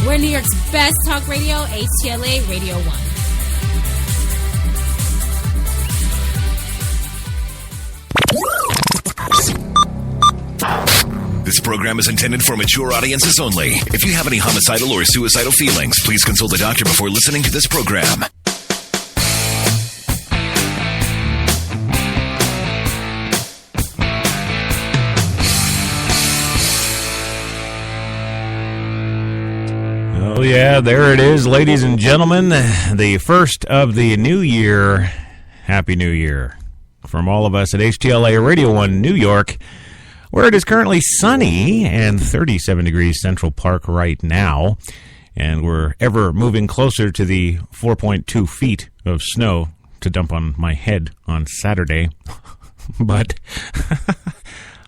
We're New York's best talk radio, HTLA Radio 1. This program is intended for mature audiences only. If you have any homicidal or suicidal feelings, please consult a doctor before listening to this program. Oh, yeah, there it is, ladies and gentlemen. The first of the new year. Happy New Year. From all of us at HTLA Radio 1 New York, where it is currently sunny and 37 degrees Central Park right now. And we're ever moving closer to the 4.2 feet of snow to dump on my head on Saturday. But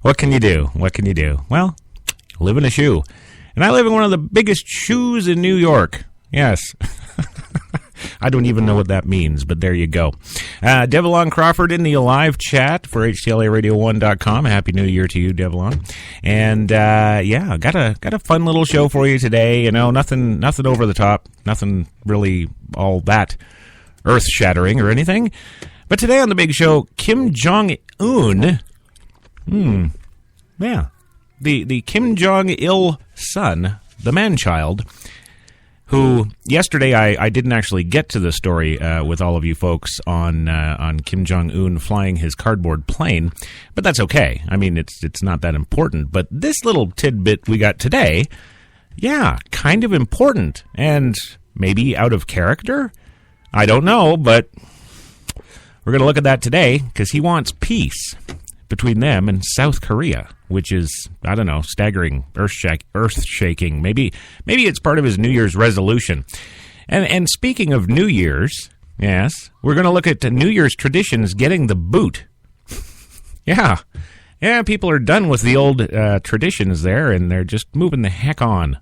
what can you do? What can you do? Well, live in a shoe. And I live in one of the biggest shoes in New York. Yes. I don't even know what that means, but there you go. Devlon Crawford in the live chat for HTLARadio1.com. Happy New Year to you, Devlon. And, yeah, got a fun little show for you today. You know, nothing over the top, nothing really all that earth-shattering or anything. But today on the big show, Kim Jong-un, yeah, the Kim Jong-il son, the man-child, who yesterday I didn't actually get to the story with all of you folks on Kim Jong-un flying his cardboard plane, but that's okay. I mean, it's not that important. But this little tidbit we got today, yeah, kind of important, and maybe out of character? I don't know, but we're going to look at that today because he wants peace between them and South Korea, which is, I don't know, staggering, earth-shaking. Maybe it's part of his New Year's resolution. And speaking of New Year's, yes, we're going to look at the New Year's traditions getting the boot. Yeah, people are done with the old traditions there, and they're just moving the heck on.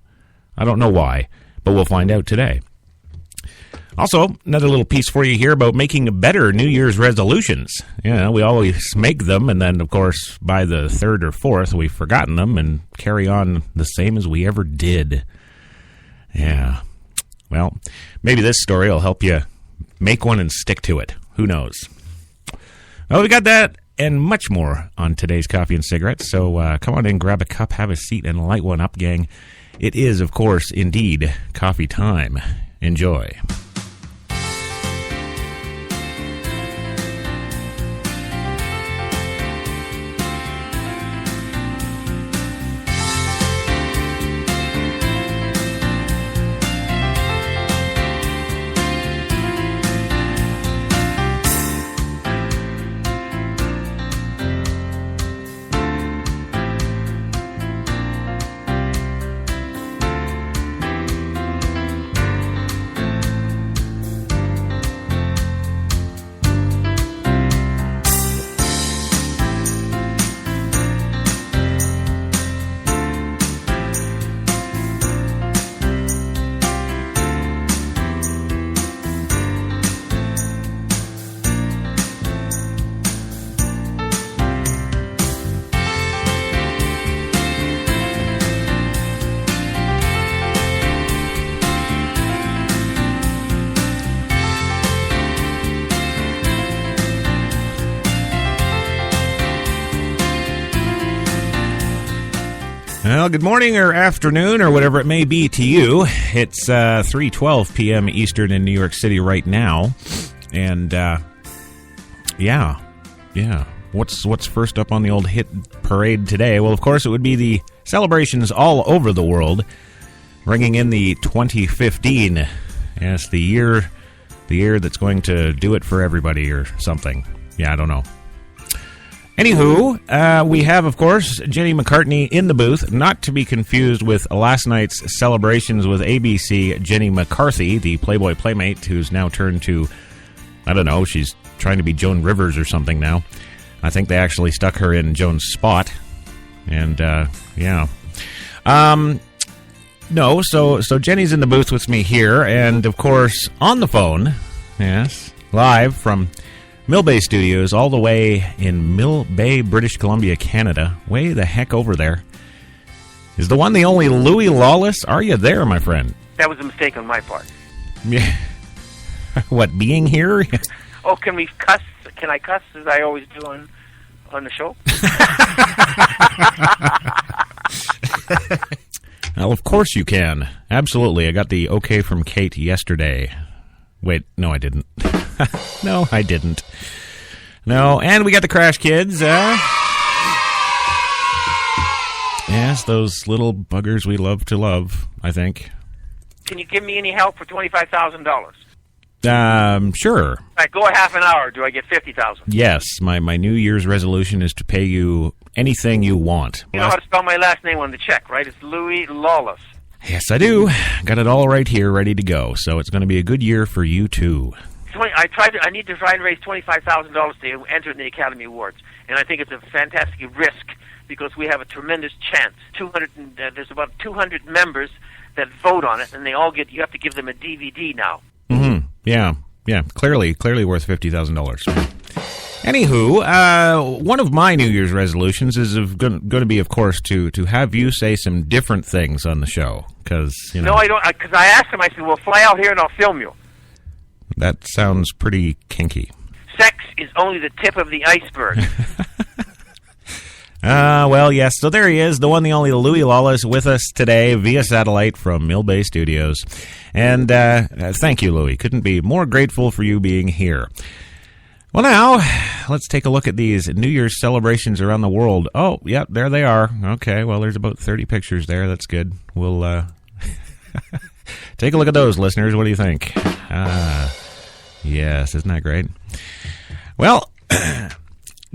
I don't know why, but we'll find out today. Also, another little piece for you here about making better New Year's resolutions. You know, we always make them, and then, of course, by the third or fourth, we've forgotten them and carry on the same as we ever did. Yeah. Well, maybe this story will help you make one and stick to it. Who knows? Well, we got that and much more on today's Coffee and Cigarettes, so come on in, grab a cup, have a seat, and light one up, gang. It is, of course, indeed, coffee time. Enjoy. Well, good morning or afternoon or whatever it may be to you. It's 3:12 p.m. Eastern in New York City right now. And, yeah. What's first up on the old hit parade today? Well, of course, it would be the celebrations all over the world, bringing in the 2015. Yes, the year that's going to do it for everybody or something. Yeah, I don't know. Anywho, we have, of course, Jenny McCartney in the booth, not to be confused with last night's celebrations with ABC Jenny McCarthy, the Playboy Playmate, who's now turned to, I don't know, she's trying to be Joan Rivers or something now. I think they actually stuck her in Joan's spot. And, yeah. No, so Jenny's in the booth with me here, and, of course, on the phone, yes, live from Mill Bay Studios, all the way in Mill Bay, British Columbia, Canada. Way the heck over there. Is the one, the only Louis Lawless? Are you there, my friend? That was a mistake on my part. Yeah. What, being here? Oh, can we cuss? Can I cuss as I always do on the show? Well, of course you can. Absolutely. I got the okay from Kate yesterday. Wait, no, I didn't. No, I didn't. No, and we got the Crash Kids. Yes, those little buggers we love to love, I think. Can you give me any help for $25,000? Sure. All right, go a half an hour. Do I get $50,000? Yes, my New Year's resolution is to pay you anything you want. You know how to spell my last name on the check, right? It's Louis Lawless. Yes, I do. Got it all right here, ready to go. So it's going to be a good year for you, too. I need to try and raise $25,000 to enter in the Academy Awards. And I think it's a fantastic risk because we have a tremendous chance. There's about 200 members that vote on it, and you have to give them a DVD now. Mm-hmm. Yeah. Clearly worth $50,000. Anywho, one of my New Year's resolutions is going to be, of course, to have you say some different things on the show. Because No, I don't. Because I asked him, I said, well, fly out here and I'll film you. That sounds pretty kinky. Sex is only the tip of the iceberg. Well, yes. So there he is, the one, the only Louis Lawless, with us today via satellite from Mill Bay Studios. And thank you, Louis. Couldn't be more grateful for you being here. Well, now, let's take a look at these New Year's celebrations around the world. Oh, yep, there they are. Okay, well, there's about 30 pictures there. That's good. We'll take a look at those, listeners. What do you think? Yes, isn't that great? Well,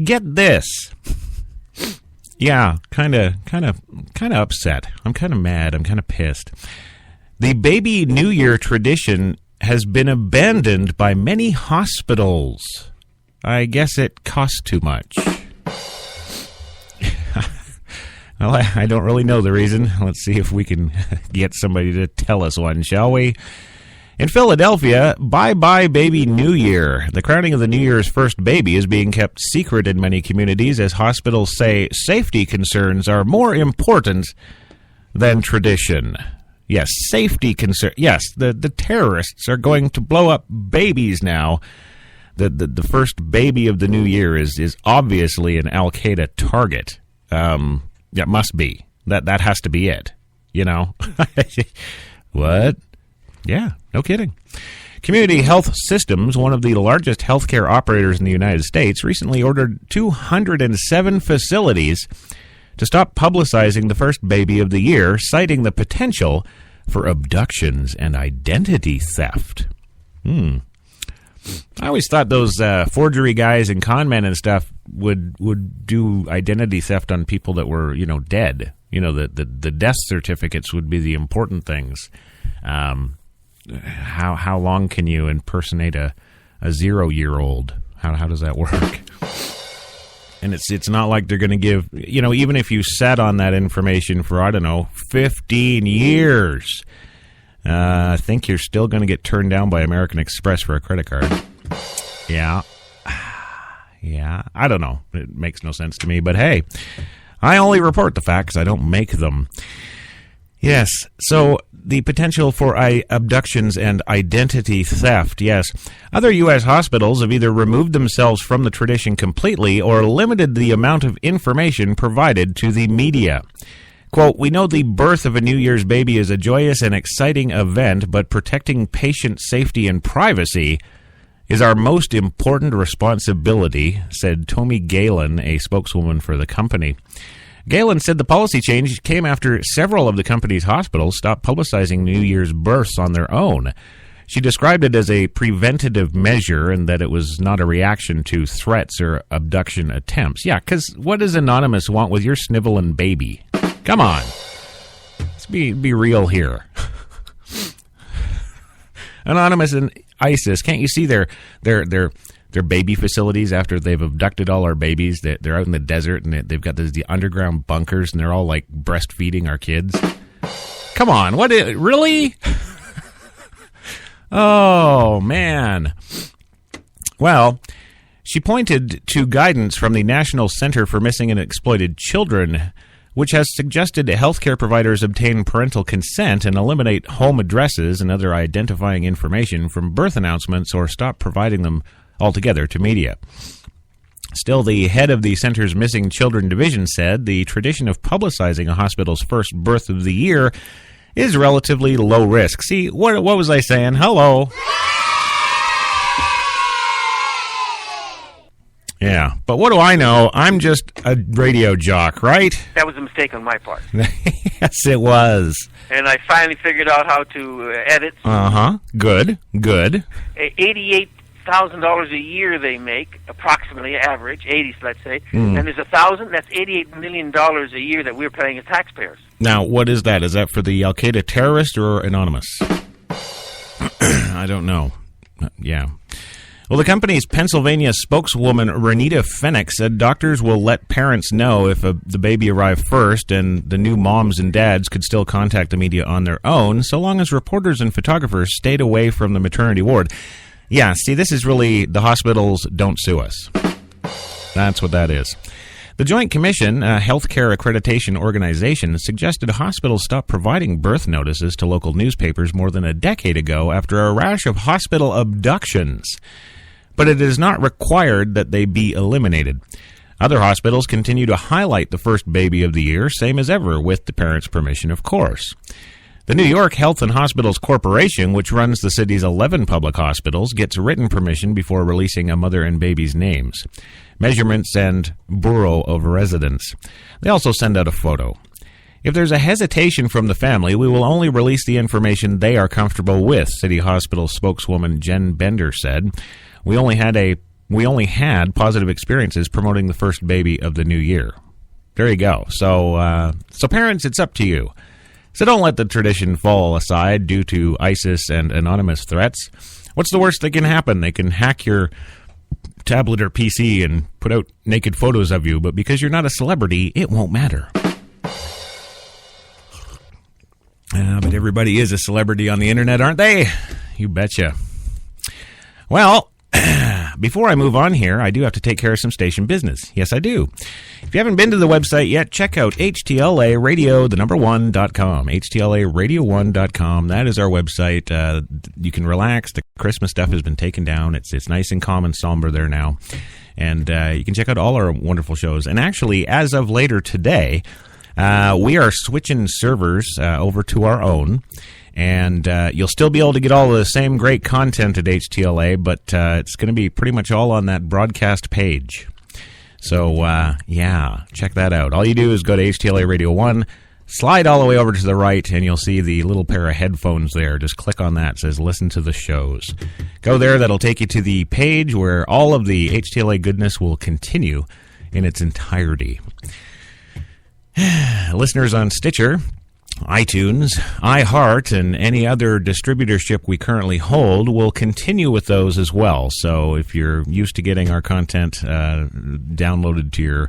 get this. Yeah, kind of upset. I'm kind of mad. I'm kind of pissed. The baby New Year tradition has been abandoned by many hospitals. I guess it costs too much. Well, I don't really know the reason. Let's see if we can get somebody to tell us one, shall we? In Philadelphia, bye-bye baby New Year. The crowning of the New Year's first baby is being kept secret in many communities as hospitals say safety concerns are more important than tradition. Yes, safety concern. Yes, the terrorists are going to blow up babies now. The first baby of the new year is obviously an Al-Qaeda target. That must be. That has to be it. You know? What? Yeah, no kidding. Community Health Systems, one of the largest healthcare operators in the United States, recently ordered 207 facilities to stop publicizing the first baby of the year, citing the potential for abductions and identity theft. I always thought those forgery guys and con men and stuff would do identity theft on people that were, dead. The death certificates would be the important things. How long can you impersonate a 0-year-old? How does that work? And it's not like they're going to give, even if you sat on that information for, 15 years, I think you're still going to get turned down by American Express for a credit card. Yeah. I don't know. It makes no sense to me, but hey, I only report the facts. I don't make them. Yes, so the potential for abductions and identity theft, yes. Other U.S. hospitals have either removed themselves from the tradition completely or limited the amount of information provided to the media. Quote, "We know the birth of a New Year's baby is a joyous and exciting event, but protecting patient safety and privacy is our most important responsibility," said Tommy Galen, a spokeswoman for the company. Galen said the policy change came after several of the company's hospitals stopped publicizing New Year's births on their own. She described it as a preventative measure and that it was not a reaction to threats or abduction attempts. Yeah, because what does Anonymous want with your sniveling baby? Come on. Let's be real here. Anonymous and ISIS, can't you see their baby facilities after they've abducted all our babies? They're out in the desert and they've got the underground bunkers and they're all like breastfeeding our kids. Come on, really? Oh man. Well, She pointed to guidance from the National Center for Missing and Exploited Children, which has suggested healthcare providers obtain parental consent and eliminate home addresses and other identifying information from birth announcements or stop providing them altogether to media. Still, the head of the center's Missing Children Division said the tradition of publicizing a hospital's first birth of the year is relatively low risk. See, what was I saying? Hello. Yeah, but what do I know? I'm just a radio jock, right? That was a mistake on my part. Yes, it was. And I finally figured out how to edit. Uh-huh. Good. $88,000 a year they make, approximately average, 80s, let's say. And there's 1,000. That's $88 million a year that we're paying as taxpayers. Now, what is that? Is that for the Al-Qaeda terrorist or anonymous? I don't know. Yeah. Well, the company's Pennsylvania spokeswoman, Renita Fennick, said doctors will let parents know if the baby arrived first, and the new moms and dads could still contact the media on their own, so long as reporters and photographers stayed away from the maternity ward. Yeah, see, this is really the hospitals don't sue us. That's what that is. The Joint Commission, a healthcare accreditation organization, suggested hospitals stop providing birth notices to local newspapers more than a decade ago after a rash of hospital abductions. But it is not required that they be eliminated. Other hospitals continue to highlight the first baby of the year, same as ever, with the parents' permission, of course. The New York Health and Hospitals Corporation, which runs the city's 11 public hospitals, gets written permission before releasing a mother and baby's names, measurements, and borough of residence. They also send out a photo. If there's a hesitation from the family, we will only release the information they are comfortable with, City Hospital spokeswoman Jen Bender said. We only had positive experiences promoting the first baby of the new year. There you go. So parents, it's up to you. So don't let the tradition fall aside due to ISIS and anonymous threats. What's the worst that can happen? They can hack your tablet or PC and put out naked photos of you, but because you're not a celebrity, it won't matter. But everybody is a celebrity on the internet, aren't they? You betcha. Well, before I move on here, I do have to take care of some station business. Yes, I do. If you haven't been to the website yet, check out HTLAradio1.com. HTLAradio1.com. That is our website. You can relax. The Christmas stuff has been taken down. It's nice and calm and somber there now. And you can check out all our wonderful shows. And actually, as of later today, we are switching servers over to our own. And you'll still be able to get all the same great content at HTLA, but it's going to be pretty much all on that broadcast page. So, check that out. All you do is go to HTLA Radio 1, slide all the way over to the right, and you'll see the little pair of headphones there. Just click on that. It says Listen to the Shows. Go there. That'll take you to the page where all of the HTLA goodness will continue in its entirety. Listeners on Stitcher, iTunes, iHeart, and any other distributorship we currently hold will continue with those as well. So if you're used to getting our content downloaded to your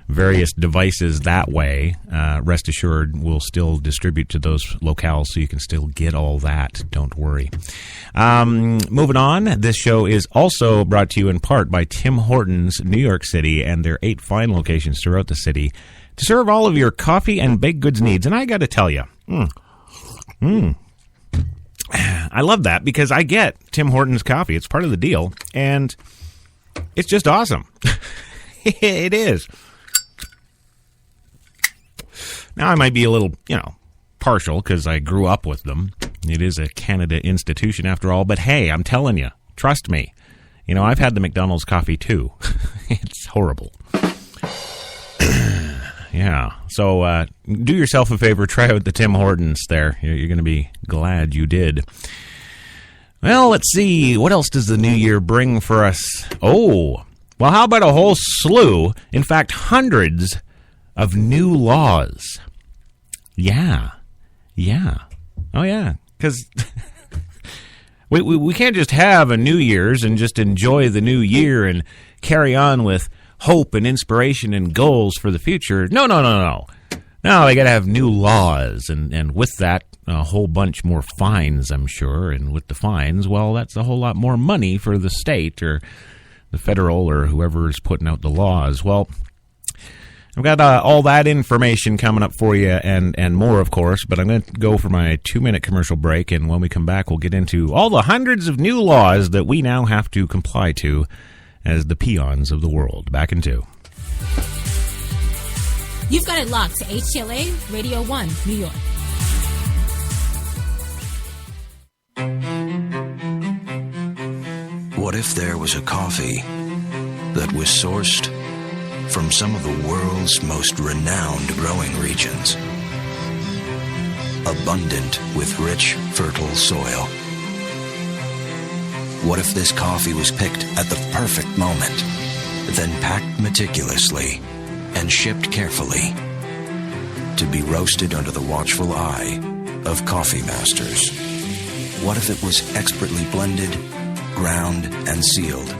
various devices that way, rest assured we'll still distribute to those locales so you can still get all that. Don't worry. Moving on, this show is also brought to you in part by Tim Hortons, New York City, and their 8 fine locations throughout the city to serve all of your coffee and baked goods needs. And I got to tell you, I love that because I get Tim Hortons coffee. It's part of the deal, and it's just awesome. It is. Now, I might be a little, partial because I grew up with them. It is a Canada institution after all, but hey, I'm telling you, trust me. I've had the McDonald's coffee too. It's horrible. Yeah, so do yourself a favor, try out the Tim Hortons there. You're going to be glad you did. Well, let's see. What else does the new year bring for us? Oh, well, how about a whole slew, in fact, hundreds of new laws? Yeah. Oh, yeah, because we can't just have a New Year's and just enjoy the new year and carry on with hope and inspiration and goals for the future. No. No, they got to have new laws, and with that, a whole bunch more fines, I'm sure. And with the fines, well, that's a whole lot more money for the state or the federal or whoever is putting out the laws. Well, I've got all that information coming up for you and more, of course, but I'm going to go for my 2-minute commercial break, and when we come back, we'll get into all the hundreds of new laws that we now have to comply to as the peons of the world. Back in 2. You've got it locked to HTLA Radio 1, New York. What if there was a coffee that was sourced from some of the world's most renowned growing regions, abundant with rich, fertile soil? What if this coffee was picked at the perfect moment, then packed meticulously and shipped carefully to be roasted under the watchful eye of coffee masters? What if it was expertly blended, ground, and sealed,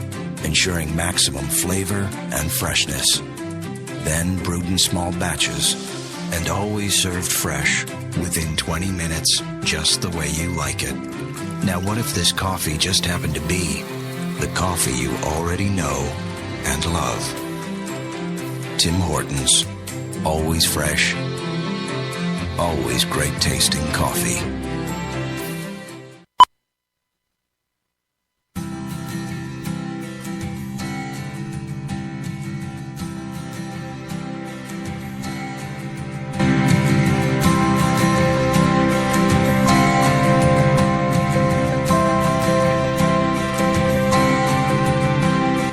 ensuring maximum flavor and freshness, then brewed in small batches and always served fresh within 20 minutes, just the way you like it? Now, what if this coffee just happened to be the coffee you already know and love? Tim Hortons, always fresh, always great tasting coffee.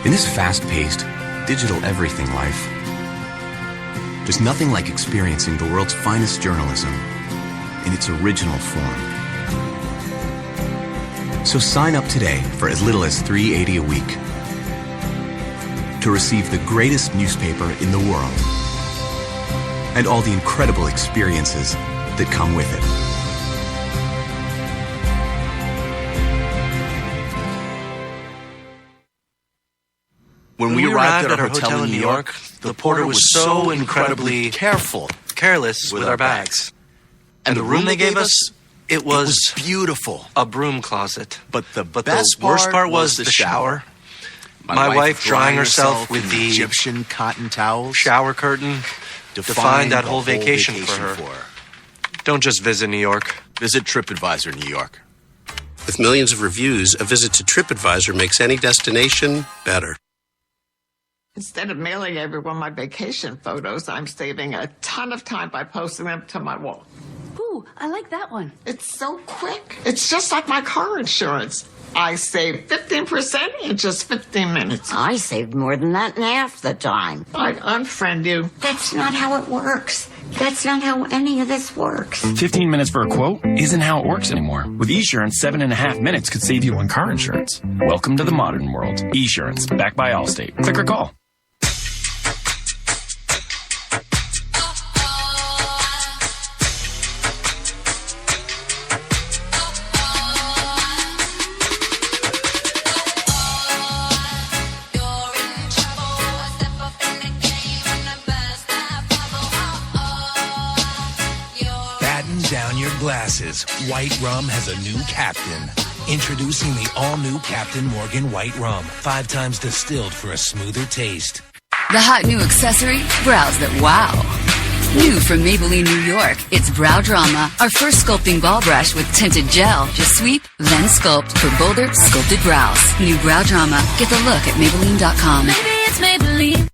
In this fast-paced, digital everything life, there's nothing like experiencing the world's finest journalism in its original form. So sign up today for as little as $3.80 a week to receive the greatest newspaper in the world and all the incredible experiences that come with it. When we arrived at our hotel in New York, the porter was so incredibly careless with our bags. And the room they gave us, it was beautiful. a broom closet. But the worst part was the shower. My wife drying herself with the Egyptian cotton towels. shower curtain defined that whole vacation for her. Don't just visit New York. Visit TripAdvisor New York. With millions of reviews, a visit to TripAdvisor makes any destination better. Instead of mailing everyone my vacation photos, I'm saving a ton of time by posting them to my wall. Ooh, I like that one. It's so quick. It's just like my car insurance. I saved 15% in just 15 minutes. I saved more than that in half the time. I'd unfriend you. That's not how it works. That's not how any of this works. 15 minutes for a quote isn't how it works anymore. With Esurance, 7.5 minutes could save you on car insurance. Welcome to the modern world. Esurance, backed by Allstate. Click or call. Down your glasses. White Rum has a new captain. Introducing the all-new Captain Morgan White Rum. 5 times distilled for a smoother taste. The hot new accessory? Brows that wow. New from Maybelline, New York, it's Brow Drama, our first sculpting ball brush with tinted gel. Just sweep, then sculpt for bolder, sculpted brows. New Brow Drama. Get the look at Maybelline.com. Maybe it's Maybelline.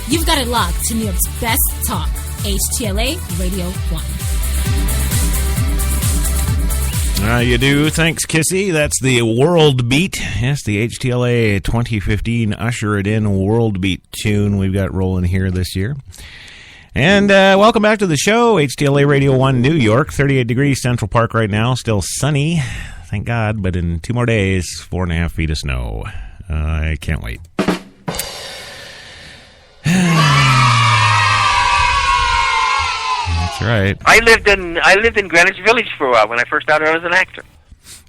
You've got it locked to New York's best talk, HTLA Radio 1. You do. Thanks, Kissy. That's the World Beat. Yes, the HTLA 2015 Usher It In World Beat tune we've got rolling here this year. And welcome back to the show, HTLA Radio 1 New York. 38 degrees Central Park right now. Still sunny, thank God, but in 2 more days, 4.5 feet of snow. I can't wait. That's right. I lived in Greenwich Village for a while when I first started out as an actor.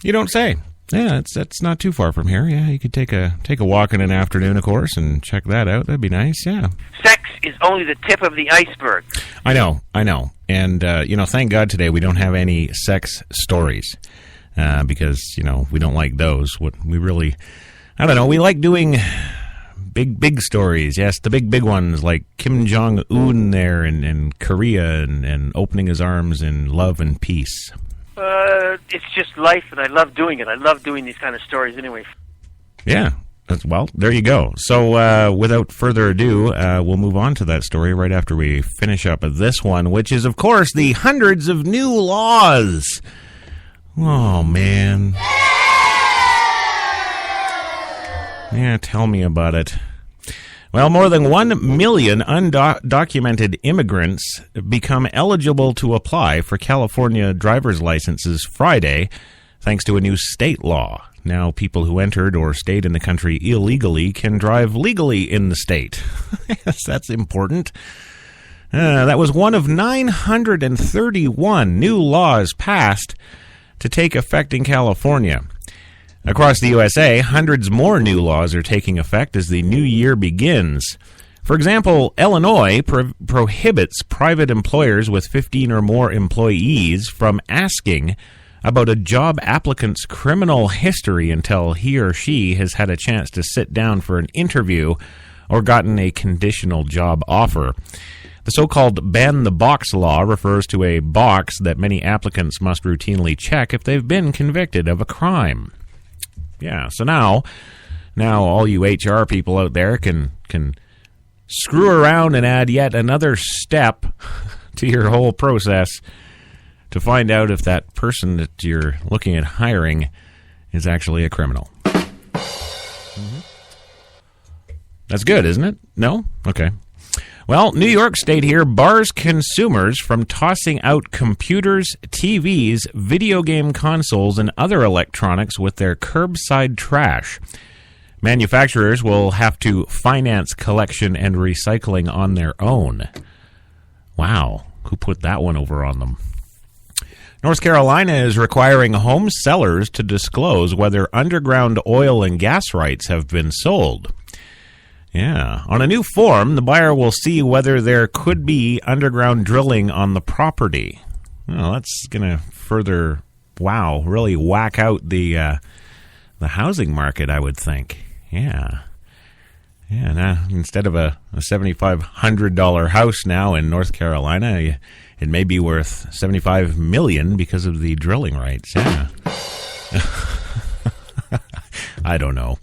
You don't say. Yeah, that's not too far from here. Yeah, you could take a walk in an afternoon, of course, and check that out. That'd be nice. Yeah. Sex is only the tip of the iceberg. I know. And thank God today we don't have any sex stories. because, we don't like those. What we really, I don't know, we like doing big stories. Yes, the big ones like Kim Jong-un there in Korea and opening his arms in love and peace. It's just life, and I love doing it. I love doing these kind of stories anyway. Yeah. Well, there you go. So without further ado, we'll move on to that story right after we finish up this one, which is, of course, the hundreds of new laws. Oh, man. Yeah, tell me about it. Well, more than 1 million undocumented immigrants become eligible to apply for California driver's licenses Friday, thanks to a new state law. Now, people who entered or stayed in the country illegally can drive legally in the state. Yes, that's important. That was one of 931 new laws passed to take effect in California. Across the USA, hundreds more new laws are taking effect as the new year begins. For example, Illinois prohibits private employers with 15 or more employees from asking about a job applicant's criminal history until he or she has had a chance to sit down for an interview or gotten a conditional job offer. The so-called ban the box law refers to a box that many applicants must routinely check if they've been convicted of a crime. Yeah, so now all you HR people out there can screw around and add yet another step to your whole process to find out if that person that you're looking at hiring is actually a criminal. Mm-hmm. That's good, isn't it? No? Okay. Well, New York State here bars consumers from tossing out computers, TVs, video game consoles, and other electronics with their curbside trash. Manufacturers will have to finance collection and recycling on their own. Wow, who put that one over on them? North Carolina is requiring home sellers to disclose whether underground oil and gas rights have been sold. Yeah. On a new form, the buyer will see whether there could be underground drilling on the property. Well, that's going to further, really whack out the housing market, I would think. Yeah. Yeah, now, instead of a $7,500 house now in North Carolina, it may be worth $75 million because of the drilling rights. Yeah. I don't know.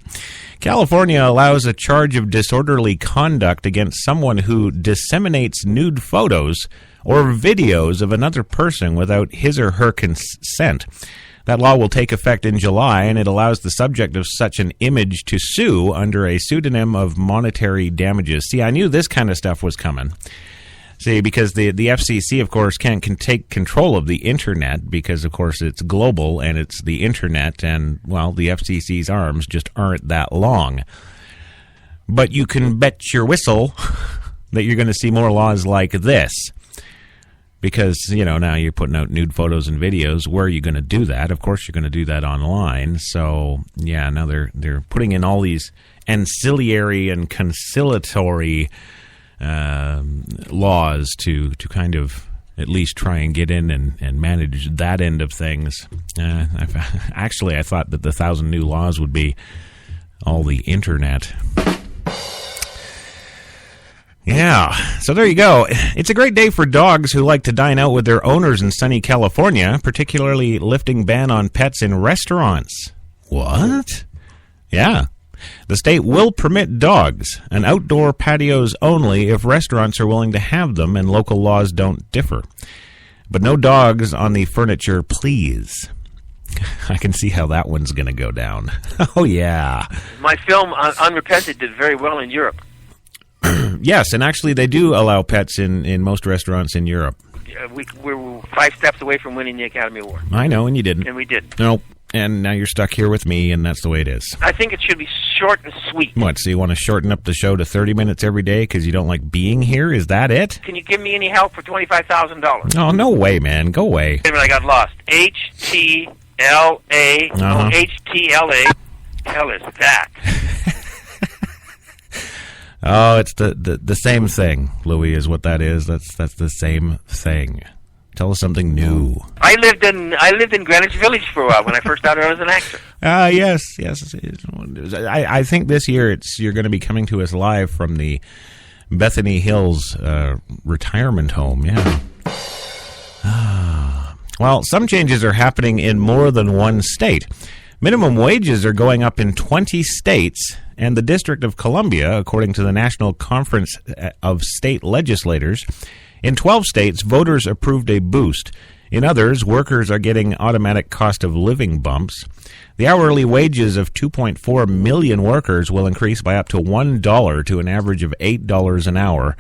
California allows a charge of disorderly conduct against someone who disseminates nude photos or videos of another person without his or her consent. That law will take effect in July, and it allows the subject of such an image to sue under a pseudonym of monetary damages. See, I knew this kind of stuff was coming. See, because the FCC, of course, can't take control of the Internet because, of course, it's global and it's the Internet, and, well, the FCC's arms just aren't that long. But you can bet your whistle that you're going to see more laws like this. Because, now you're putting out nude photos and videos. Where are you going to do that? Of course, you're going to do that online. So, yeah, now they're putting in all these ancillary and conciliatory laws to kind of at least try and get in and manage that end of things. I thought that the 1,000 new laws would be all the Internet. Yeah, so there you go. It's a great day for dogs who like to dine out with their owners in sunny California, particularly lifting ban on pets in restaurants. What? Yeah. The state will permit dogs and outdoor patios only if restaurants are willing to have them and local laws don't differ. But no dogs on the furniture, please. I can see how that one's going to go down. Oh, yeah. My film, Unrepented, did very well in Europe. Yes, and actually they do allow pets in most restaurants in Europe. We're 5 steps away from winning the Academy Award. I know, and you didn't. And we did. No, and now you're stuck here with me, and that's the way it is. I think it should be short and sweet. What, so you want to shorten up the show to 30 minutes every day because you don't like being here? Is that it? Can you give me any help for $25,000? Oh, no way, man. Go away. Wait a minute, I got lost. HTLA. Oh, HTLA. Hell is that? Oh, it's the same thing, Louis, is what that is. That's the same thing. Tell us something new. I lived in Greenwich Village for a while when I first started out as an actor. Yes. I think this year you're going to be coming to us live from the Bethany Hills retirement home. Yeah. Well, some changes are happening in more than one state. Minimum wages are going up in 20 states, and the District of Columbia, according to the National Conference of State Legislators, in 12 states, voters approved a boost. In others, workers are getting automatic cost of living bumps. The hourly wages of 2.4 million workers will increase by up to $1 to an average of $8 an hour,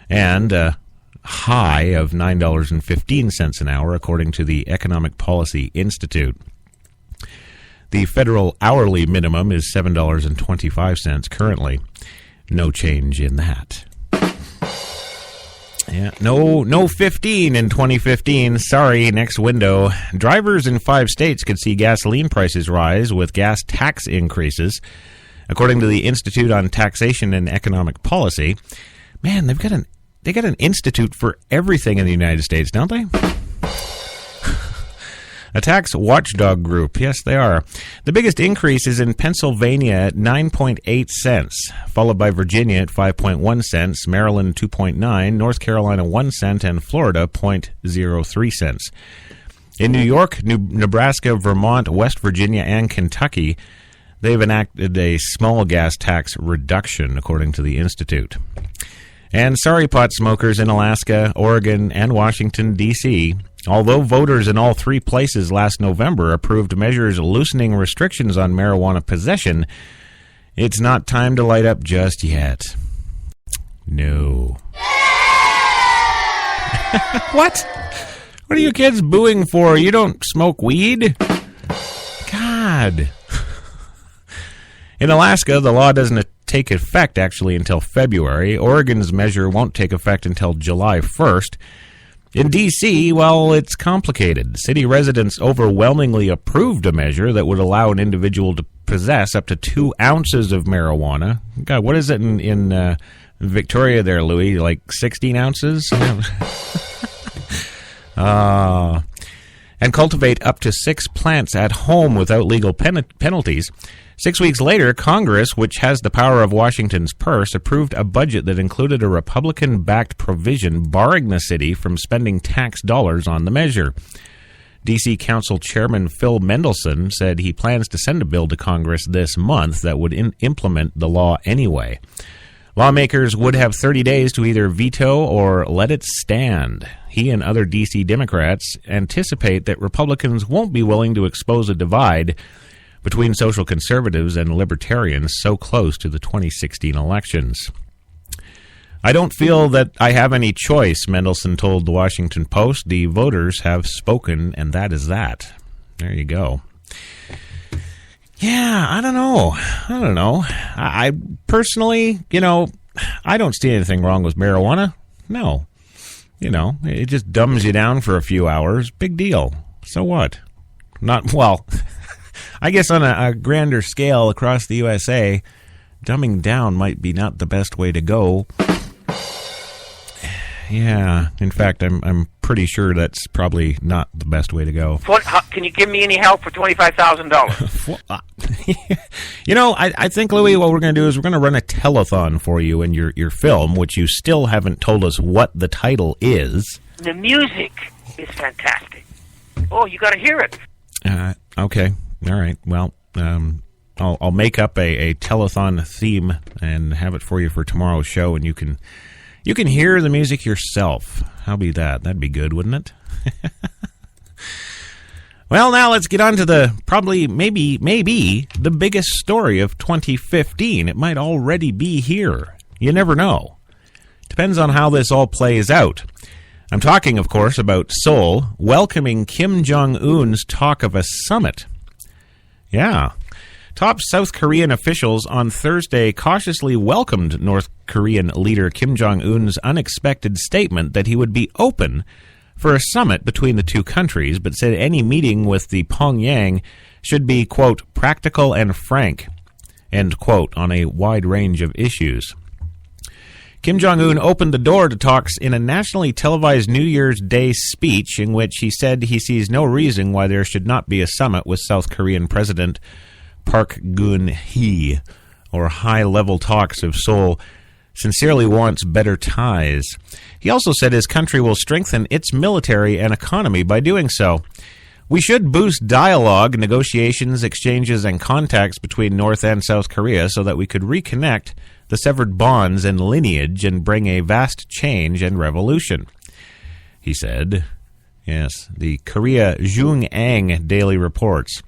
and a high of $9.15 an hour, according to the Economic Policy Institute. The federal hourly minimum is $7.25 currently. No change in that. Yeah, no 15 in 2015. Sorry, next window. Drivers in 5 states could see gasoline prices rise with gas tax increases. According to the Institute on Taxation and Economic Policy, man, they got an institute for everything in the United States, don't they? A tax watchdog group. Yes, they are. The biggest increase is in Pennsylvania at 9.8 cents, followed by Virginia at 5.1 cents, Maryland 2.9, North Carolina 1 cent, and Florida 0.03 cents. In New York, Nebraska, Vermont, West Virginia, and Kentucky, they've enacted a small gas tax reduction, according to the Institute. And sorry, pot smokers in Alaska, Oregon, and Washington, D.C., although voters in all 3 places last November approved measures loosening restrictions on marijuana possession, it's not time to light up just yet. No. What? What are you kids booing for? You don't smoke weed? God. In Alaska, the law doesn't take effect actually until February. Oregon's measure won't take effect until July 1st. In D.C., well, it's complicated. City residents overwhelmingly approved a measure that would allow an individual to possess up to 2 ounces of marijuana. God, what is it in Victoria there, Louis? Like 16 ounces? And cultivate up to 6 plants at home without legal penalties. 6 weeks later, Congress, which has the power of Washington's purse, approved a budget that included a Republican-backed provision barring the city from spending tax dollars on the measure. D.C. Council Chairman Phil Mendelson said he plans to send a bill to Congress this month that would implement the law anyway. Lawmakers would have 30 days to either veto or let it stand. He and other D.C. Democrats anticipate that Republicans won't be willing to expose a divide between social conservatives and libertarians so close to the 2016 elections. I don't feel that I have any choice, Mendelson told the Washington Post. The voters have spoken, and that is that. There you go. Yeah, I don't know. I personally, I don't see anything wrong with marijuana. No. It just dumbs you down for a few hours. Big deal. So what? I guess on a grander scale across the USA, dumbing down might be not the best way to go. Yeah, in fact, I'm pretty sure that's probably not the best way to go. Can you give me any help for $25,000? I think, Louis, what we're going to do is we're going to run a telethon for you and your film, which you still haven't told us what the title is. The music is fantastic. Oh, you got to hear it. Okay. All right. Well, I'll make up a telethon theme and have it for you for tomorrow's show, and you can hear the music yourself. How be that? That'd be good, wouldn't it? Well, now let's get on to the maybe the biggest story of 2015. It might already be here. You never know. Depends on how this all plays out. I'm talking, of course, about Seoul welcoming Kim Jong-un's talk of a summit. Yeah. Top South Korean officials on Thursday cautiously welcomed North Korean leader Kim Jong-un's unexpected statement that he would be open for a summit between the two countries, but said any meeting with the Pyongyang should be, quote, practical and frank, end quote, on a wide range of issues. Kim Jong-un opened the door to talks in a nationally televised New Year's Day speech in which he said he sees no reason why there should not be a summit with South Korean President Park Geun-hye, or high-level talks if Seoul sincerely wants better ties. He also said his country will strengthen its military and economy by doing so. We should boost dialogue, negotiations, exchanges, and contacts between North and South Korea so that we could reconnect the severed bonds and lineage and bring a vast change and revolution, he said. Yes, the Korea Jung-ang Daily reports.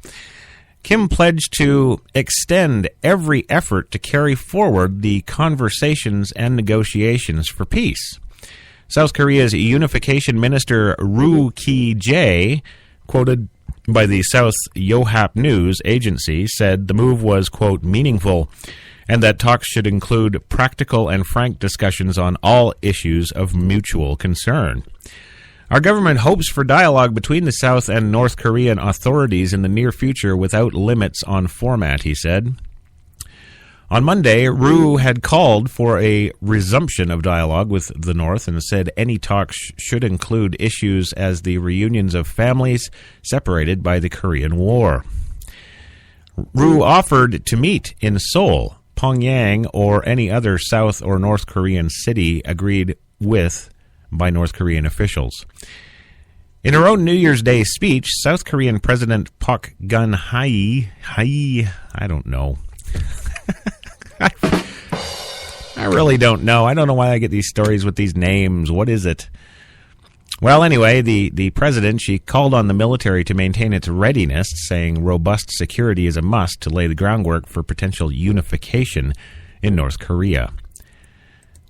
Kim pledged to extend every effort to carry forward the conversations and negotiations for peace. South Korea's Unification Minister Roo Ki-jae, quoted by the South Yonhap News Agency, said the move was, quote, meaningful, and that talks should include practical and frank discussions on all issues of mutual concern. Our government hopes for dialogue between the South and North Korean authorities in the near future without limits on format, he said. On Monday, Roo had called for a resumption of dialogue with the North and said any talks should include issues as the reunions of families separated by the Korean War. Roo offered to meet in Seoul, Pyongyang, or any other South or North Korean city agreed with by North Korean officials. In her own New Year's Day speech, South Korean President Park Geun-hye, I don't know. I really don't know. I don't know why I get these stories with these names. What is it? Well, anyway, the president, she called on the military to maintain its readiness, saying robust security is a must to lay the groundwork for potential unification in North Korea.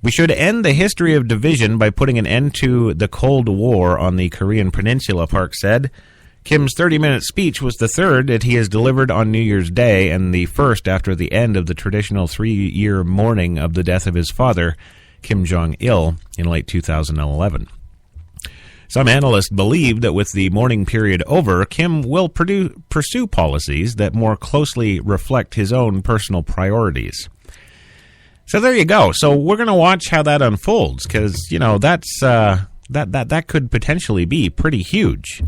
We should end the history of division by putting an end to the Cold War on the Korean Peninsula, Park said. Kim's 30-minute speech was the third that he has delivered on New Year's Day and the first after the end of the traditional 3-year mourning of the death of his father, Kim Jong-il, in late 2011. Some analysts believe that with the mourning period over, Kim will pursue policies that more closely reflect his own personal priorities. So there you go. So we're going to watch how that unfolds because, you know, that's that could potentially be pretty huge.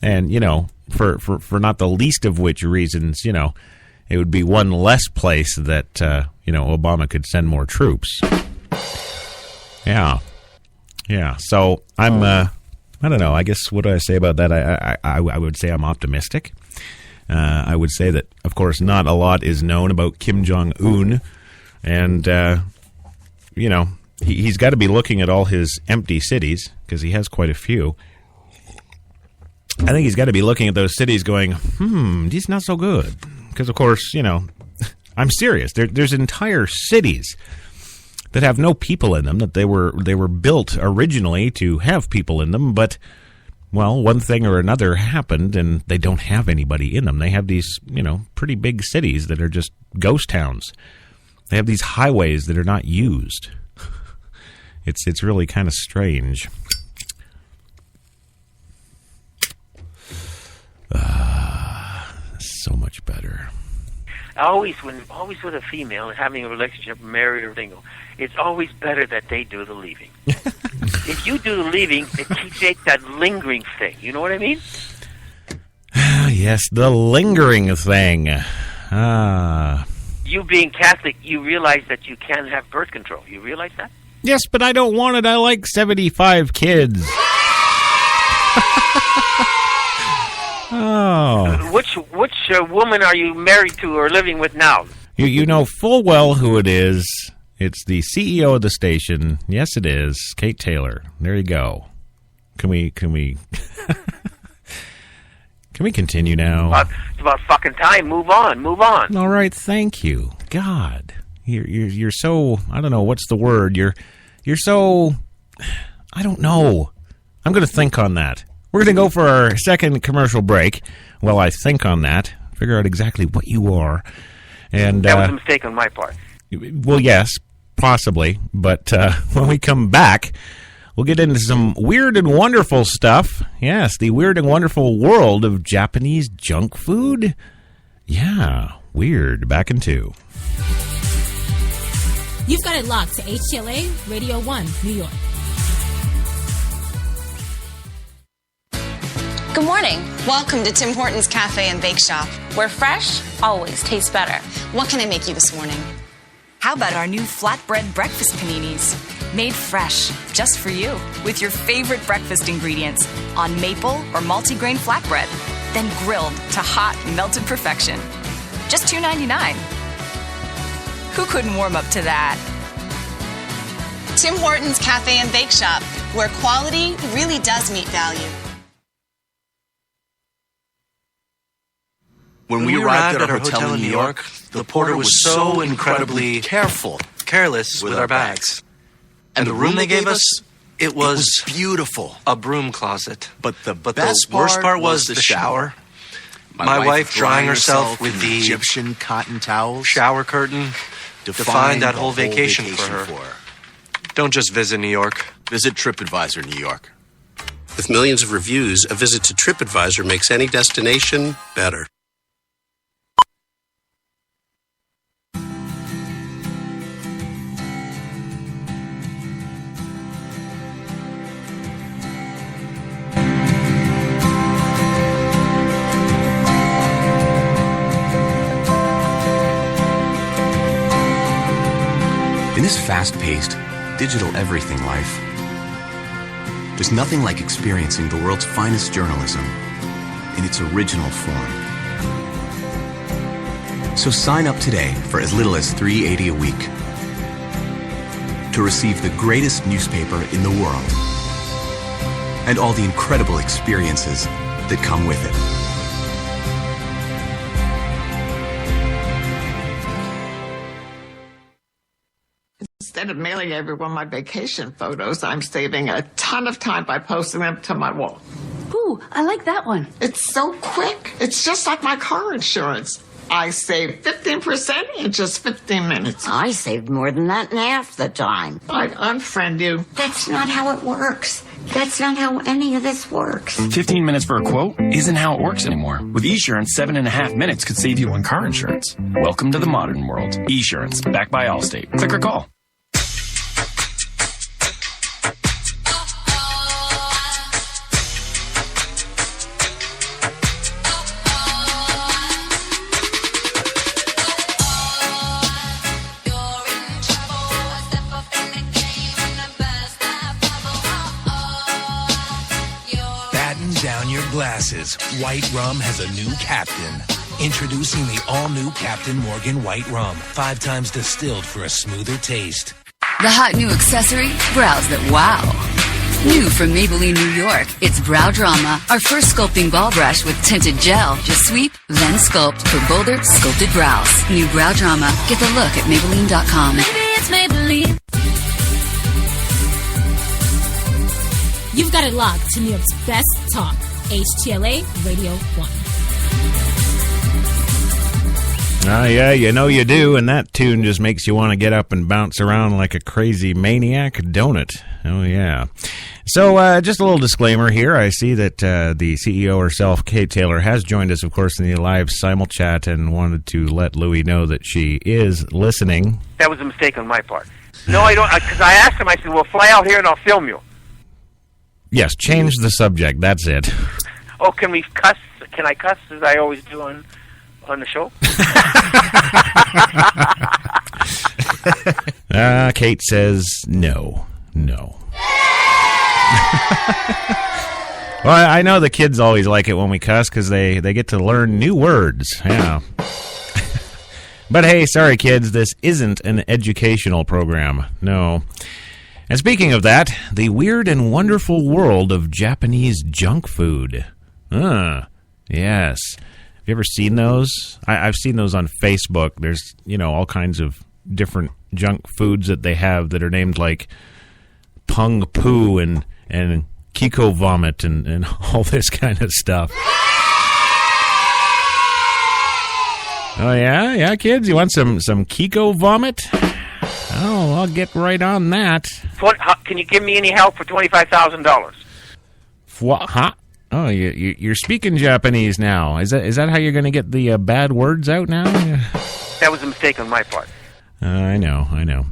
And, you know, for not the least of which reasons, you know, it would be one less place that, you know, Obama could send more troops. Yeah. Yeah. So I'm, I don't know. I guess what do I say about that? I would say I'm optimistic. I would say that, of course, not a lot is known about Kim Jong-un. And, you know, he's got to be looking at all his empty cities because he has quite a few. I think he's got to be looking at those cities going, this is not so good. Because, of course, you know, I'm serious. There's entire cities that have no people in them, that they were built originally to have people in them, but, well, one thing or another happened, and they don't have anybody in them. They have these, you know, pretty big cities that are just ghost towns. They have these highways that are not used. It's really kind of strange. So much better. Always with a female having a relationship, married or single, it's always better that they do the leaving. If you do the leaving, it creates that lingering thing. You know what I mean? Yes, the lingering thing. You being Catholic, you realize that you can have birth control. You realize that? Yes, but I don't want it. I like 75 kids. Oh. Which woman are you married to or living with now? You know full well who it is. It's the CEO of the station. Yes, it is. Kate Taylor. There you go. Can we Can we continue now? It's about fucking time. Move on. All right, thank you. God, you're so, I don't know, what's the word? You're so, I don't know. I'm going to think on that. We're going to go for our second commercial break. Well, I think on that, figure out exactly what you are. And that was a mistake on my part. Well, yes, possibly. But when we come back, we'll get into some weird and wonderful stuff. Yes, the weird and wonderful world of Japanese junk food. Yeah, weird. Back in 2. You've got it locked to HTLA Radio 1, New York. Good morning. Welcome to Tim Hortons Cafe and Bake Shop, where fresh always tastes better. What can I make you this morning? How about our new flatbread breakfast paninis? Made fresh, just for you, with your favorite breakfast ingredients on maple or multigrain flatbread, then grilled to hot, melted perfection. Just $2.99. Who couldn't warm up to that? Tim Hortons Cafe and Bake Shop, where quality really does meet value. When we arrived at our hotel in New York, the porter was so incredibly careless with our bags. And the room they gave us, it was beautiful. A broom closet. But the worst part was the shower. My wife drying herself with the Egyptian cotton towels. Shower curtain defined that whole vacation for her. Don't just visit New York. Visit TripAdvisor New York. With millions of reviews, a visit to TripAdvisor makes any destination better. In this fast-paced, digital everything life, there's nothing like experiencing the world's finest journalism in its original form. So sign up today for as little as $3.80 a week to receive the greatest newspaper in the world and all the incredible experiences that come with it. Instead of mailing everyone my vacation photos, I'm saving a ton of time by posting them to my wall. Ooh, I like that one. It's so quick. It's just like my car insurance. I saved 15% in just 15 minutes. I saved more than that in half the time. I'd unfriend you. That's not how it works. That's not how any of this works. 15 minutes for a quote isn't how it works anymore. With Esurance, 7.5 minutes could save you on car insurance. Welcome to the modern world. Esurance, backed by Allstate. Click or call. Down your glasses. White Rum has a new captain. Introducing the all-new Captain Morgan White Rum. 5 times distilled for a smoother taste. The hot new accessory, brows that wow. New from Maybelline, New York, it's Brow Drama, our first sculpting ball brush with tinted gel. Just sweep, then sculpt for bolder, sculpted brows. New Brow Drama. Get the look at Maybelline.com. Maybe it's Maybelline. You've got it locked to New York's best talk, HTLA Radio 1. Yeah, you know you do, and that tune just makes you want to get up and bounce around like a crazy maniac, don't it? Oh, yeah. So, just a little disclaimer here. I see that the CEO herself, Kate Taylor, has joined us, of course, in the live simulchat and wanted to let Louie know that she is listening. That was a mistake on my part. No, I don't, because I asked him, I said, well, fly out here and I'll film you. Yes, change the subject. That's it. Oh, can we cuss? Can I cuss as I always do on the show? Kate says no. Well, I know the kids always like it when we cuss because they get to learn new words. Yeah. But hey, sorry kids, this isn't an educational program. No. And speaking of that, the weird and wonderful world of Japanese junk food. Yes. Have you ever seen those? I've seen those on Facebook. There's, all kinds of different junk foods that they have that are named like Pung Poo and Kiko Vomit and all this kind of stuff. Oh, yeah? Yeah, kids? You want some Kiko Vomit? Oh, I'll get right on that. Can you give me any help for $25,000? What? Huh? Oh, you're speaking Japanese now. Is that how you're going to get the bad words out now? That was a mistake on my part. I know.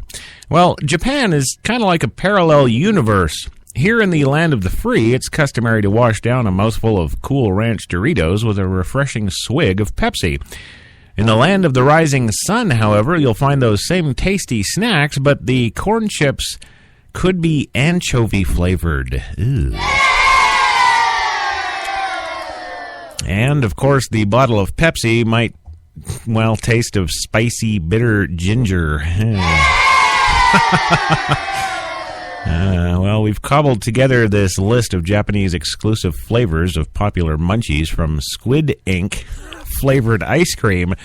Well, Japan is kind of like a parallel universe. Here in the land of the free, it's customary to wash down a mouthful of Cool Ranch Doritos with a refreshing swig of Pepsi. In the land of the rising sun, however, you'll find those same tasty snacks, but the corn chips could be anchovy flavored. Ew. And, of course, the bottle of Pepsi might, well, taste of spicy, bitter ginger. Well, we've cobbled together this list of Japanese exclusive flavors of popular munchies, from squid ink flavored ice cream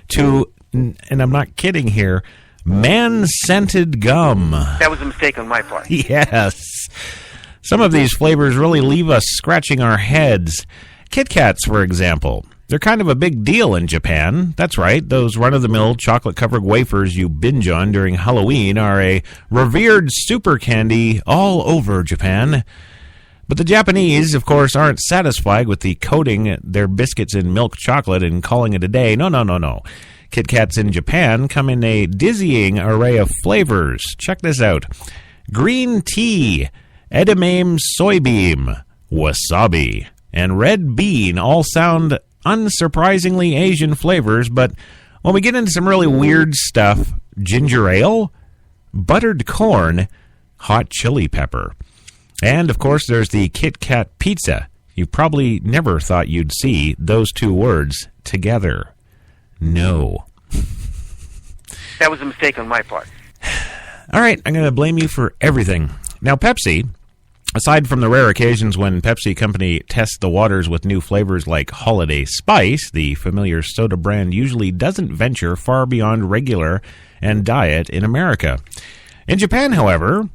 to, and I'm not kidding here, man-scented gum. That was a mistake on my part. Yes. Some of these flavors really leave us scratching our heads. Kit Kats, for example. They're kind of a big deal in Japan. That's right, those run-of-the-mill chocolate-covered wafers you binge on during Halloween are a revered super candy all over Japan. But the Japanese, of course, aren't satisfied with the coating their biscuits in milk chocolate and calling it a day. No. Kit Kats in Japan come in a dizzying array of flavors. Check this out. Green tea, edamame soybean, wasabi, and red bean all sound unsurprisingly Asian flavors, but when we get into some really weird stuff, ginger ale, buttered corn, hot chili pepper. And, of course, there's the Kit Kat pizza. You probably never thought you'd see those two words together. No. That was a mistake on my part. All right, I'm going to blame you for everything. Now, Pepsi, aside from the rare occasions when Pepsi Company tests the waters with new flavors like Holiday Spice, the familiar soda brand usually doesn't venture far beyond regular and diet in America. In Japan, however,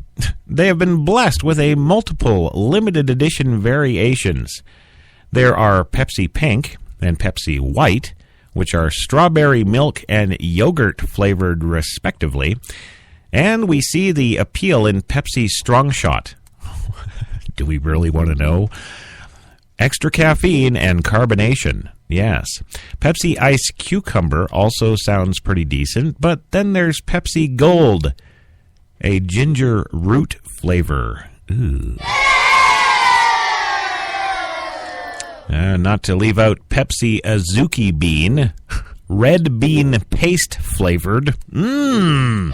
they have been blessed with a multiple limited edition variations. There are Pepsi Pink and Pepsi White, which are strawberry milk and yogurt flavored respectively. And we see the appeal in Pepsi Strong Shot. Do we really want to know? Extra caffeine and carbonation. Yes. Pepsi Ice Cucumber also sounds pretty decent, but then there's Pepsi Gold, a ginger root flavor. Ooh. Not to leave out Pepsi Azuki Bean, red bean paste flavored. Mmm.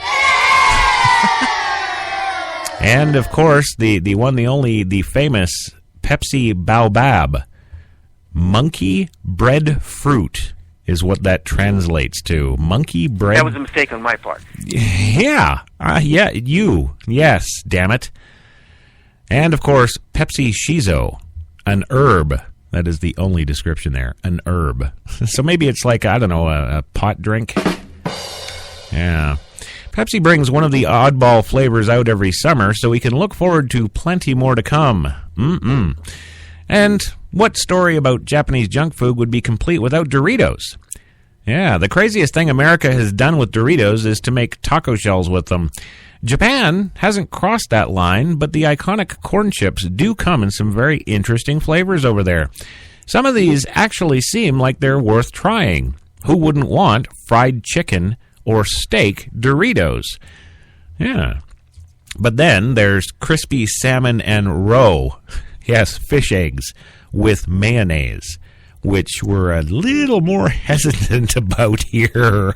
And, of course, the one, the only, the famous Pepsi Baobab. Monkey bread fruit is what that translates to. Monkey bread. That was a mistake on my part. Yeah. Yes, damn it. And, of course, Pepsi Shiso, an herb. That is the only description there, an herb. So maybe it's like, I don't know, a pot drink. Yeah. Pepsi brings one of the oddball flavors out every summer, so we can look forward to plenty more to come. And what story about Japanese junk food would be complete without Doritos? Yeah, the craziest thing America has done with Doritos is to make taco shells with them. Japan hasn't crossed that line, but the iconic corn chips do come in some very interesting flavors over there. Some of these actually seem like they're worth trying. Who wouldn't want fried chicken or steak Doritos? Yeah. But then there's crispy salmon and roe. Yes, fish eggs with mayonnaise, which we're a little more hesitant about here.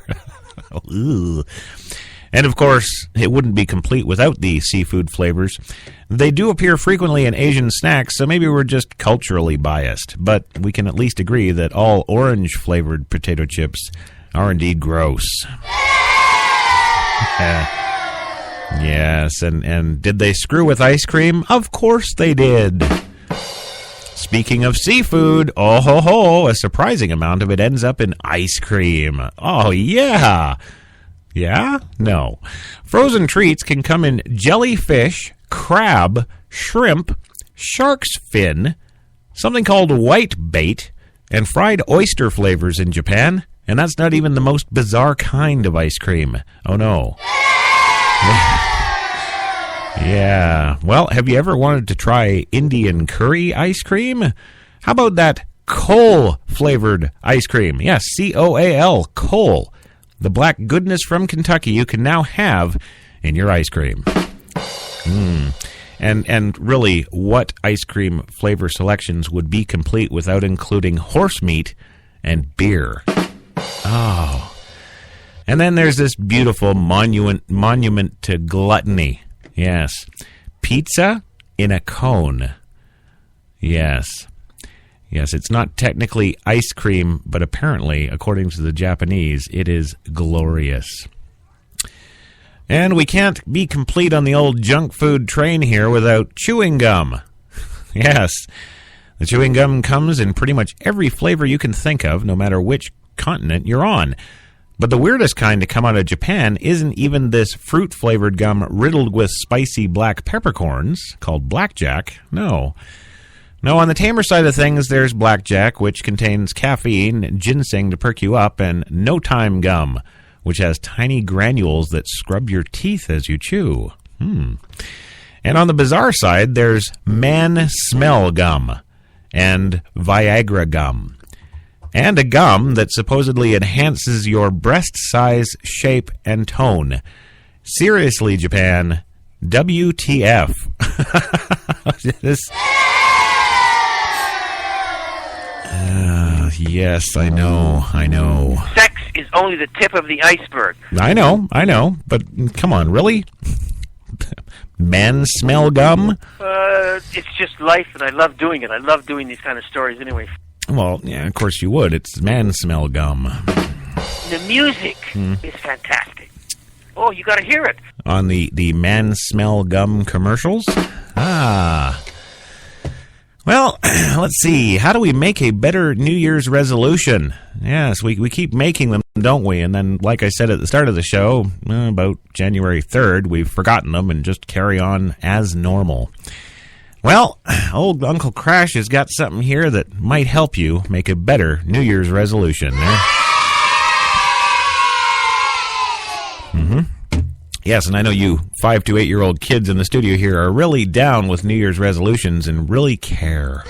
Ooh. And, of course, it wouldn't be complete without the seafood flavors. They do appear frequently in Asian snacks, so maybe we're just culturally biased. But we can at least agree that all orange-flavored potato chips are indeed gross. Yes, and did they screw with ice cream? Of course they did. Speaking of seafood, a surprising amount of it ends up in ice cream. Oh, yeah. Yeah? No. Frozen treats can come in jellyfish, crab, shrimp, shark's fin, something called white bait, and fried oyster flavors in Japan. And that's not even the most bizarre kind of ice cream. Oh, no. Yeah. Well, have you ever wanted to try Indian curry ice cream? How about that coal-flavored ice cream? Yes, C-O-A-L, coal. the black goodness from Kentucky you can now have in your ice cream. And really, what ice cream flavor selections would be complete without including horse meat and beer? Oh. And then there's this beautiful monument to gluttony. Yes. Pizza in a cone. Yes. Yes, it's not technically ice cream, but apparently, according to the Japanese, it is glorious. And we can't be complete on the old junk food train here without chewing gum. Yes, the chewing gum comes in pretty much every flavor you can think of, no matter which continent you're on. But the weirdest kind to come out of Japan isn't even this fruit-flavored gum riddled with spicy black peppercorns, called blackjack. No, on the tamer side of things, there's blackjack, which contains caffeine, ginseng to perk you up, and no-time gum, which has tiny granules that scrub your teeth as you chew. And on the bizarre side, there's man-smell gum and Viagra gum. And a gum that supposedly enhances your breast size, shape, and tone. Seriously, Japan, WTF. Yes, I know. Sex is only the tip of the iceberg. I know, but come on, really? Man-smell gum? It's just life, and I love doing it. I love doing these kind of stories anyway. Well, yeah, of course you would. It's man-smell gum. The music is fantastic. Oh, you got to hear it. On the man-smell gum commercials? Well, let's see. How do we make a better New Year's resolution? Yes, we keep making them, don't we? And then, like I said at the start of the show, about January 3rd, we've forgotten them and just carry on as normal. Well, old Uncle Crash has got something here that might help you make a better New Year's resolution. Yes, and I know you 5 to 8-year-old kids in the studio here are really down with New Year's resolutions and really care.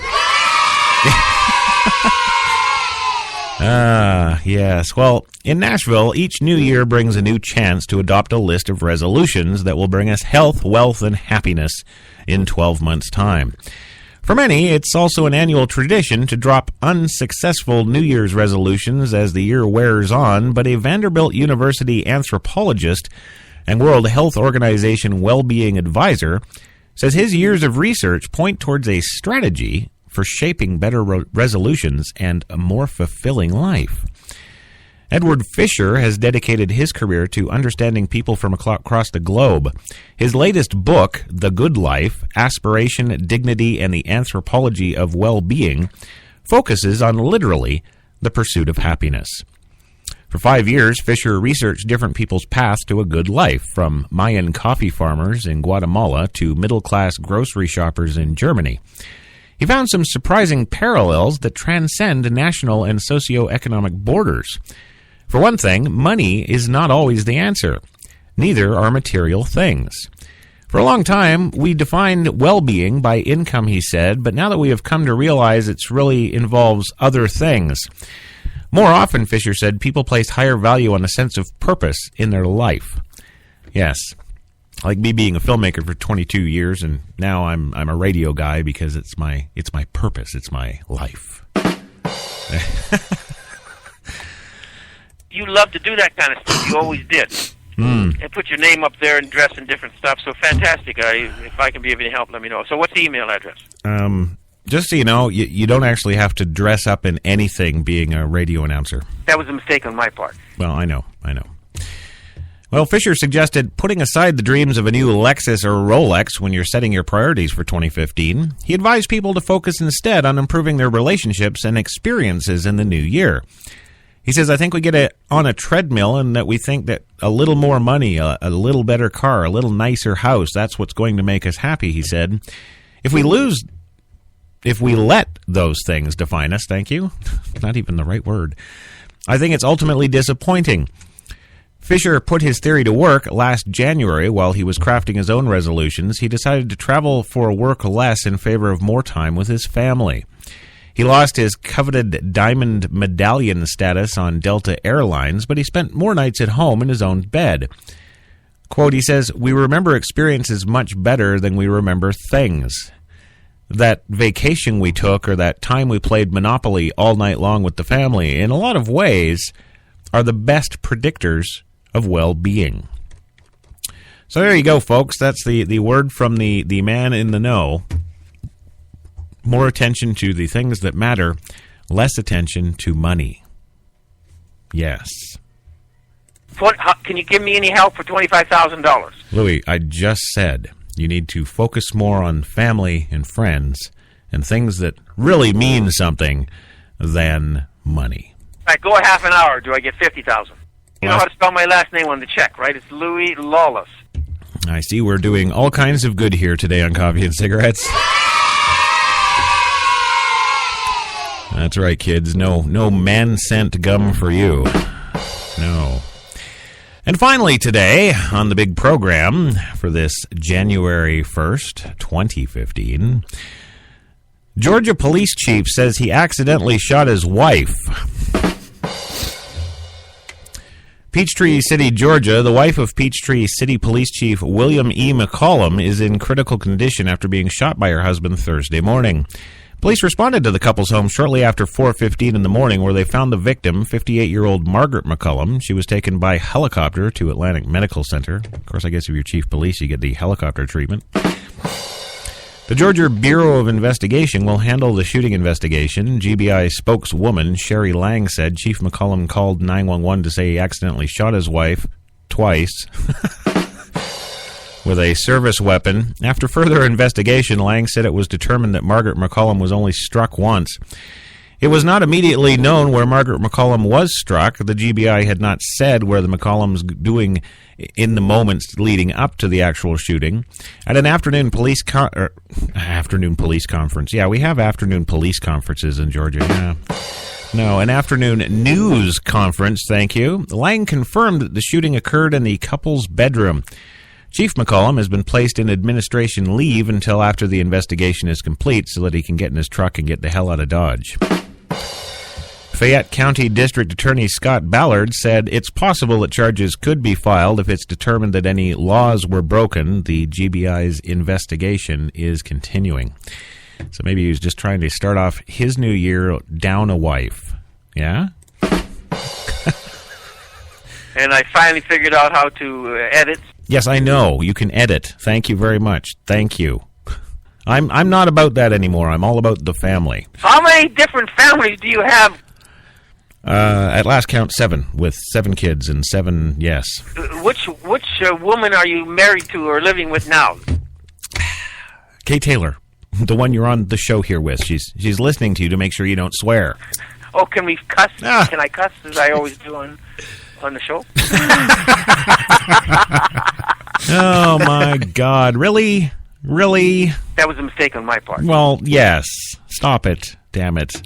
Yes. Well, in Nashville, each new year brings a new chance to adopt a list of resolutions that will bring us health, wealth, and happiness in 12 months' time. For many, it's also an annual tradition to drop unsuccessful New Year's resolutions as the year wears on, but a Vanderbilt University anthropologist and World Health Organization well-being advisor says his years of research point towards a strategy for shaping better resolutions and a more fulfilling life. Edward Fisher has dedicated his career to understanding people from across the globe. His latest book, The Good Life, Aspiration, Dignity, and the Anthropology of Well-Being, focuses on literally the pursuit of happiness. For 5 years, Fisher researched different people's paths to a good life, from Mayan coffee farmers in Guatemala to middle-class grocery shoppers in Germany. He found some surprising parallels that transcend national and socio-economic borders. For one thing, money is not always the answer. Neither are material things. For a long time, we defined well-being by income, he said, but now that we have come to realize it really involves other things. More often, Fisher said, people place higher value on a sense of purpose in their life. Yes, like me being a filmmaker for 22 years, and now I'm a radio guy because it's my purpose, it's my life. You love to do that kind of stuff. You always did. And put your name up there and dress in different stuff. So fantastic. If I can be of any help, let me know. So what's the email address? Just so you know, you don't actually have to dress up in anything being a radio announcer. That was a mistake on my part. Well, I know. Well, Fisher suggested putting aside the dreams of a new Lexus or Rolex when you're setting your priorities for 2015. He advised people to focus instead on improving their relationships and experiences in the new year. He says, I think we get on a treadmill and that we think that a little more money, a little better car, a little nicer house, that's what's going to make us happy, he said. If we let those things define us, thank you, not even the right word, I think it's ultimately disappointing. Fisher put his theory to work last January while he was crafting his own resolutions. He decided to travel for work less in favor of more time with his family. He lost his coveted diamond medallion status on Delta Airlines, but he spent more nights at home in his own bed. Quote, he says, "We remember experiences much better than we remember things. That vacation we took or that time we played Monopoly all night long with the family, in a lot of ways, are the best predictors of well-being." So there you go, folks. That's the word from the man in the know. More attention to the things that matter, less attention to money. Yes. Can you give me any help for $25,000? Louis, I just said you need to focus more on family and friends and things that really mean something than money. All right, go a half an hour. Do I get $50,000? You know how to spell my last name on the check, right? It's Louis Lawless. I see we're doing all kinds of good here today on Coffee and Cigarettes. That's right, kids. No man-scent gum for you. No. And finally today, on the big program for this January 1st, 2015, Georgia police chief says he accidentally shot his wife. Peachtree City, Georgia, the wife of Peachtree City Police Chief William E. McCollum is in critical condition after being shot by her husband Thursday morning. Police responded to the couple's home shortly after 4:15 in the morning, where they found the victim, 58-year-old Margaret McCollum. She was taken by helicopter to Atlantic Medical Center. Of course, I guess if you're chief police, you get the helicopter treatment. The Georgia Bureau of Investigation will handle the shooting investigation. GBI spokeswoman Sherry Lang said Chief McCollum called 911 to say he accidentally shot his wife twice with a service weapon. After further investigation, Lang said it was determined that Margaret McCollum was only struck once. It was not immediately known where Margaret McCollum was struck. The GBI had not said where the McCollum's doing in the moments leading up to the actual shooting. At an afternoon police conference. Yeah, we have afternoon police conferences in Georgia. Yeah. No, an afternoon news conference, thank you. Lang confirmed that the shooting occurred in the couple's bedroom. Chief McCollum has been placed in administration leave until after the investigation is complete so that he can get in his truck and get the hell out of Dodge. Fayette County District Attorney Scott Ballard said it's possible that charges could be filed if it's determined that any laws were broken. The GBI's investigation is continuing. So maybe he was just trying to start off his new year down a wife. Yeah? And I finally figured out how to edit. Yes, I know. You can edit. Thank you very much. Thank you. I'm not about that anymore. I'm all about the family. How many different families do you have? At last count 7, with 7 kids and 7, yes. Which woman are you married to or living with now? Kay Taylor, the one you're on the show here with. She's listening to you to make sure you don't swear. Oh, can we cuss? Can I cuss as I always do on the show? Oh, my God. Really? Really? That was a mistake on my part. Well, yes. Stop it. Damn it.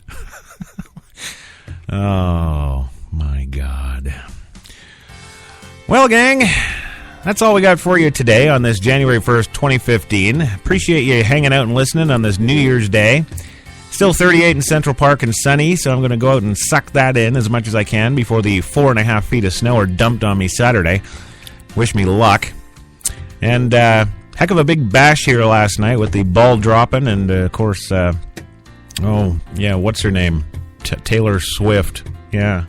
Oh, my God. Well, gang, that's all we got for you today on this January 1st, 2015. Appreciate you hanging out and listening on this New Year's Day. Still 38 in Central Park and sunny, so I'm going to go out and suck that in as much as I can before the 4.5 feet of snow are dumped on me Saturday. Wish me luck. And heck of a big bash here last night with the ball dropping and, of course, what's her name? Taylor Swift. Yeah.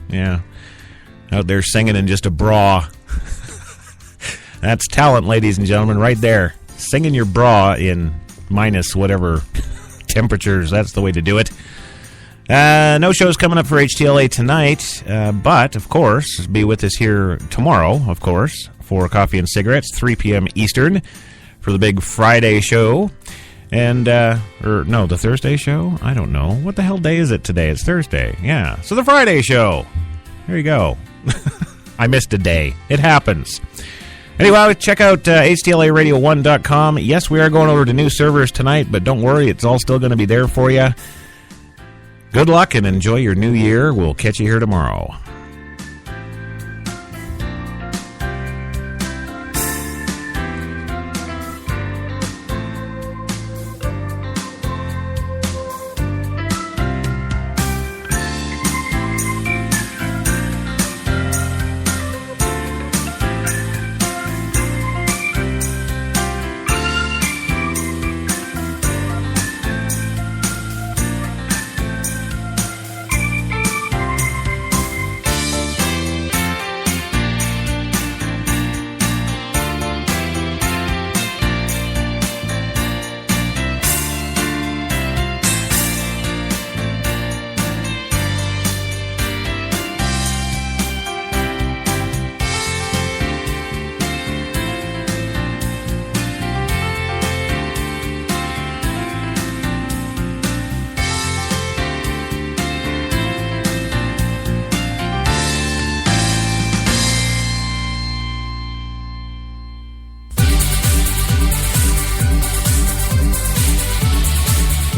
Out there singing in just a bra. That's talent, ladies and gentlemen, right there. Singing your bra in minus whatever temperatures. That's the way to do it. No shows coming up for HTLA tonight, but, of course, be with us here tomorrow, of course, for Coffee and Cigarettes, 3 p.m. Eastern, for the big Friday show. And, the Thursday show? I don't know. What the hell day is it today? It's Thursday. Yeah. So the Friday show. There you go. I missed a day. It happens. Anyway, check out HTLARadio1.com. Yes, we are going over to new servers tonight, but don't worry. It's all still going to be there for you. Good luck and enjoy your new year. We'll catch you here tomorrow.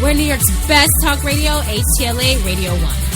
We're New York's best talk radio, HTLA Radio 1.